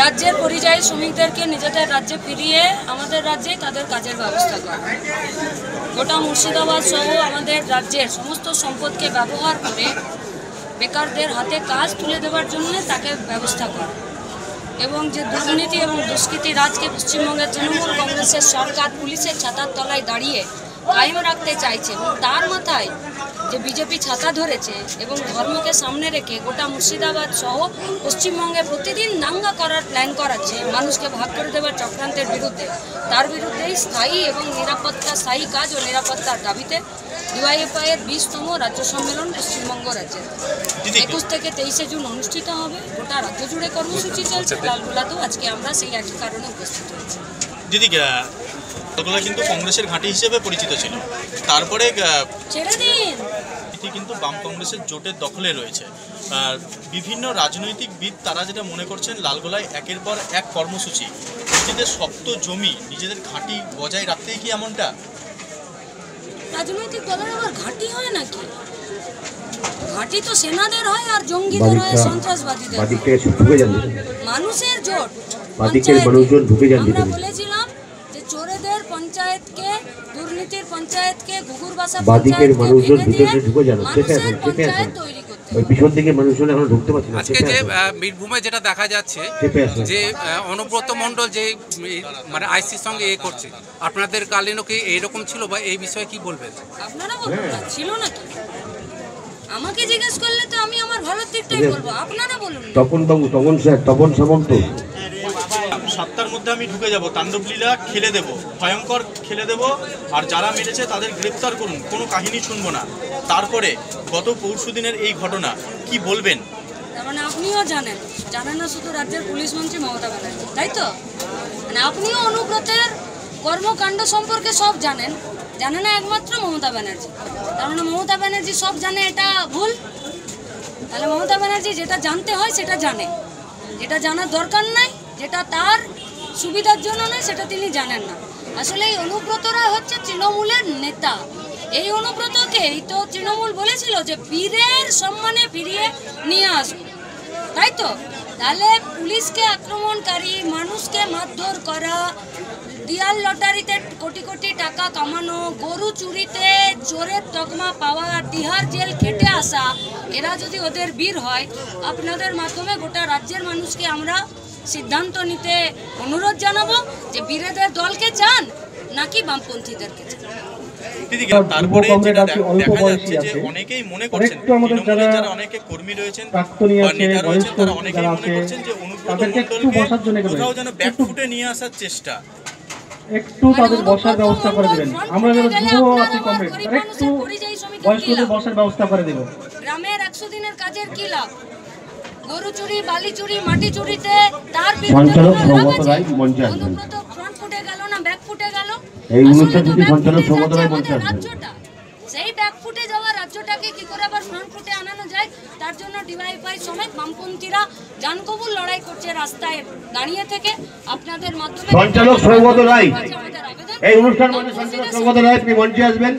রাজ্যের পরিযায়ী শ্রমিকদেরকে নিজেদের রাজ্যে ফিরিয়ে আমাদের রাজ্যে তাদের কাজের ব্যবস্থা করা। গোটা মুর্শিদাবাদ সহ আমাদের রাজ্যের সমস্ত সম্পদকে ব্যবহার করে বেকারদের হাতে কাজ তুলে দেওয়ার জন্য তাকে ব্যবস্থা করা এবং যে দুর্নীতি এবং দুষ্কৃতি রাজকে পশ্চিমবঙ্গের তৃণমূল কংগ্রেসের সরকার পুলিশের ছাতার তলায় দাঁড়িয়ে কায়েম রাখতে চাইছে এবং তার মাথায় যে বিজেপি ছাতা ধরেছে এবং ধর্মকে সামনে রেখে গোটা মুর্শিদাবাদ সহ পশ্চিমবঙ্গে প্রতিদিন দাঙ্গা করার প্ল্যান করাচ্ছে মানুষকে ভাগ করে দেওয়ার চক্রান্তের বিরুদ্ধে, তার বিরুদ্ধেই স্থায়ী এবং স্থায়ী কাজ ও নিরাপত্তার দাবিতে ডিওয়াইএফআই এর 20তম রাজ্য সম্মেলন পশ্চিমবঙ্গ রাজ্যে 21 থেকে 23 জুন অনুষ্ঠিত হবে। গোটা রাজ্য জুড়ে কর্মসূচি চলছে, লালগোলাতেও আজকে আমরা সেই একই কারণে উপস্থিত হয়েছি। দিদি, লালগোলা কিন্তু কংগ্রেসের ঘাঁটি হিসেবে পরিচিত ছিল, তারপরে ছেড়ে দিন কিন্তু বাম কংগ্রেসের জোটের দখলে রয়েছে। বিভিন্ন রাজনৈতিকবিদ তারা যেটা মনে করছেন, লালগোলায় একের পর এক কর্মসূচি, নিজেদের শক্ত জমি নিজেদের ঘাঁটি বজায় রাখতেই কি এমনটা? রাজনৈতিক দলের আবার ঘাঁটি হয় নাকি? ঘাঁটি তো সেনাদের হয় আর জঙ্গিদের হয়, সন্ত্রাসবাদীদের। মানুষের জোট, আমরা বলেছিলাম যে চোরেদের পঞ্চায়েতকে, দুর্নীতির পঞ্চায়েতকে, ঘুঘুর বাসা পঞ্চায়েতকে মানুষের পঞ্চায়েত তৈরি করতে হবে। আজকে যে বীরভূমে যেটা দেখা যাচ্ছে যে অনুব্রত মণ্ডল যে মানে আইসির সঙ্গে করছে, আপনাদের কালীনও কি এইরকম ছিল বা এই বিষয়ে কি বলবেন? আপনারা বলুন না, ছিল নাকি? আমাকে জিজ্ঞেস করলে তো আমি আমার ভালোর দিকটাই বলবো, আপনারা বলুন। তপন সামন্ত 7টার মধ্যে আমি ঢুকে যাব, তাণ্ডবলীলা খেলে দেব, ভয়ঙ্কর খেলে দেব, আর যারা মেরেছে তাদের গ্রেপ্তার করুন, কোনো কাহিনী শুনবো না। তারপরে গত পরশুদিনের এই ঘটনা কি বলবেন? তার মানে আপনিও জানেন না শুধু রাজ্যের পুলিশ মন্ত্রী মমতা ব্যানার্জি, তাই তো? মানে আপনিও অনুব্রতের কর্মকাণ্ড সম্পর্কে সব জানেন না একমাত্র মমতা ব্যানার্জি। তার মানে মমতা ব্যানার্জি সব জানে, এটা ভুল? তাহলে মমতা ব্যানার্জি যেটা জানতে হয় সেটা জানে, যেটা জানার দরকার নাই, যেটা তার সুবিধার জন্য নয়, সেটা তিনি জানেন না। আসলে এই অনুব্রতরা হচ্ছে তৃণমূলের নেতা। এই অনুব্রতকেই তো তৃণমূল বলেছিল যে বীরের সম্মানে ফিরিয়ে নিয়ে আসবে, তাই তো? তাহলে পুলিশকে আক্রমণকারী, মানুষকে মারধর করা, দিয়াল লটারিতে কোটি কোটি টাকা কামানো, গরু চুরিতে চোরের তকমা পাওয়া, তিহার জেল খেটে আসা, এরা যদি ওদের বীর হয়, আপনাদের মাধ্যমে গোটা রাজ্যের মানুষকে আমরা সিদ্ধান্ত নিতে অনুরোধ জানাবো যে বীরেদের দলকে চান নাকি বামপন্থীদেরকে চান। তারপরে অনেকেই মনে করছেন, যারা অনেকে কর্মী রয়েছেন বা নেতা রয়েছেন, তারা অনেকেই মনে করছেন যে অনুব্রত মণ্ডলকে কোথাও যেন ব্যাকফুটে নিয়ে আসার চেষ্টা। একটু তাদের বসার ব্যবস্থা করে দিবেন। আমরা যারা যুব আছি কমরেড, একটু বয়স্কদের বসার ব্যবস্থা করে দেব। গ্রামের 100 দিনের কাজের কি লাভ? গরু চুরি, বালি চুরি, মাটি চুরিতে তার সঞ্চালক সৌগত রায় মঞ্চে আসবেন। ফ্রন্ট ফুটে গেল না ব্যাক ফুটে গেল? এই অনুষ্ঠানে সঞ্চালক সৌগত রায় মঞ্চে আসবেন। সেই ব্যাক ফুটে যাওয়া রাজ্যটাকে কি করে আবার ফ্রন্ট ফুটে আনানো যায়, তার জন্য ডিওয়াইএফআই সমেত বামপন্থীরা জানকবুল লড়াই করছে রাস্তায় দাঁড়িয়ে থেকে। আপনাদের মাধ্যমে সঞ্চালক সৌগত রায়, এই অনুষ্ঠান মঞ্চে সঞ্চালক সৌগত রায় আপনি মঞ্চে আসবেন।